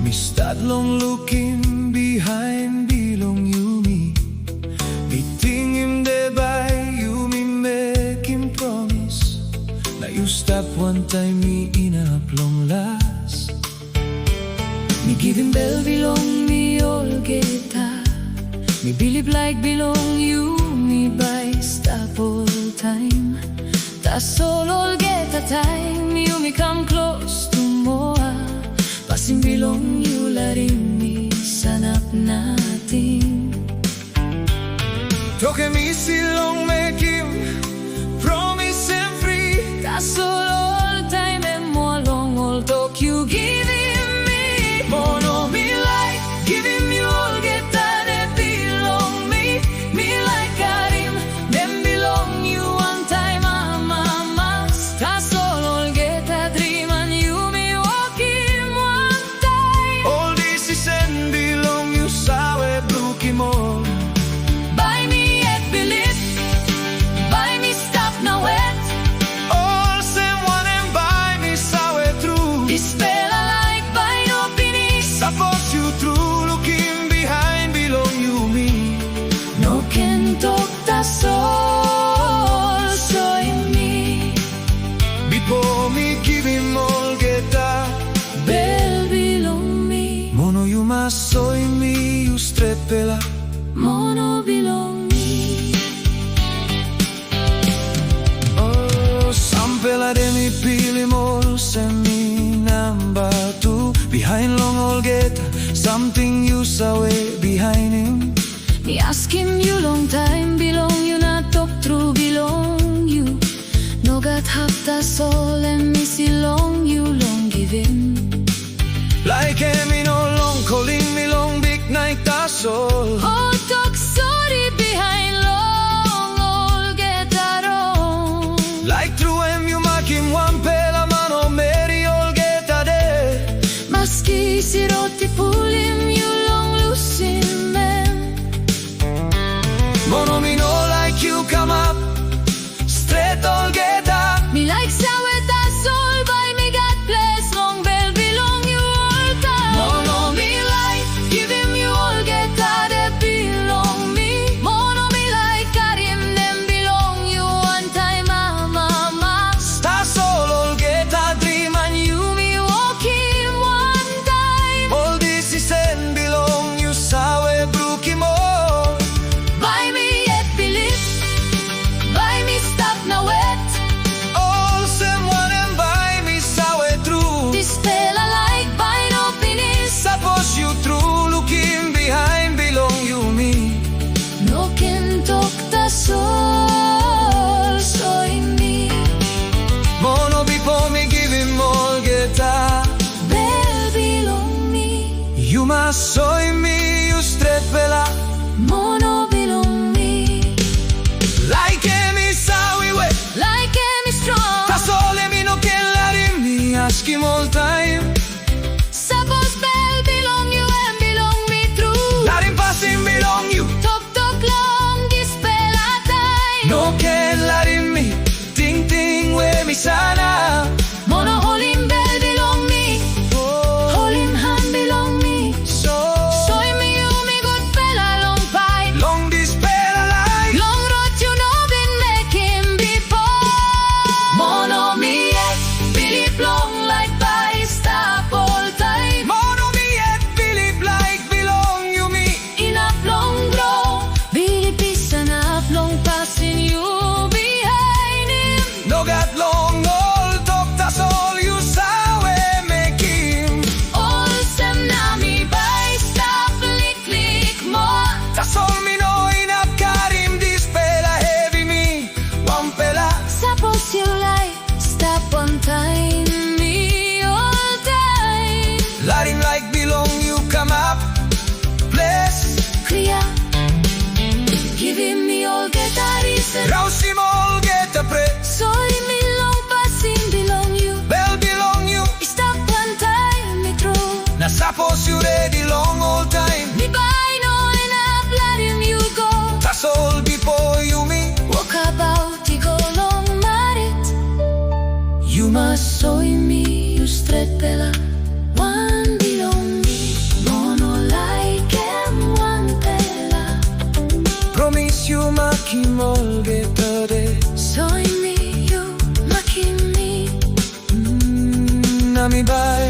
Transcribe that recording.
Me start long looking behind belong you me. Meeting him there by you me make him promise. Now you stop one time me in a long last. Me give him bell belong me all guitar. Me believe like belong you me by stop all time. Tasol all get a time you me come close to more. Passing belong you larin mi sanap natin. Tok mi silong make him promise and free. Tasol all time and more long all tok you give him me. Mono me like give him you all get that belong me. Me like got him them belong you one time mama. Tasol all get a dream and you me walk him one time. All this is and belong you sawe brook him all. By me yet believe, by me stop now wet. All same one and by me sawe true. This fella like by no finish. Suppose you true looking behind belong you me. No can talk tasol Soim Mi. Before me give him all get that bell belong me. Mono you must Soim Mi you strepela. Mono belong me. Oh, sampela de mi pili mol semi number two. Behind long all get something you saw way behind him. Me ask him you long time belong you not talk true belong you. No got half tasol and me see long you long give him. Like him me no long calling me long big night tasol. Onetoks sorry behind long all get that wrong. Like through him you mark him one pela mano Mary all get a day. Maski siroti pull him you long lose him man. Mono me no like you come up straight all get up. Me like sawe tasol by me got place long bell belong you all time. Mono me like give him you all get that belong me. Mono me like got him them belong you one time mama. Tasol all get a dream and you me walk him one time. All this is and belong you sawe brook him all. By me yet believe, by me stop now wet. All same one and by me sawe true. This fella like by no finish. Suppose you true looking behind belong you me. No can talk tasol Soim Mi. Mono before me give him all get a bell belong me. You must Soim Mi you strepela. Mono belong me. Like him is sawe way. Like him is strong. Tasol me no can let him me ask him all time. Suppose bell belong you and belong me true. Let him pass him belong you. Tok long this fella time. No can let him me ting ting where me sana. Mono hold him bell belong me. Hold him hand belong me. Soim Mi you me good fella long pipe. Long this fella like. Long road you know been make him before. Mono me yet believe long like by stop all time. Mono me yet believe like belong you me. Enough long grow. Believe peace enough long passing you behind him. No got long all talk tasol you sawe make him. All sem na me by stop click more. Tasol me no enough got him this fella heavy me. One fella. Suppose you like stop on time me all time. Let him like belong you come up. Bless clear. Give him me all get a reason. Rouse him all get a pre. Soim Mi long passing belong you. Bell belong you. Stop one time me true. Now suppose you ready long all time. Me by no enough let him you go. Tasol before you me. Walk about you go long marit. You must Soim Mi you straight pela. One belong me. mi bai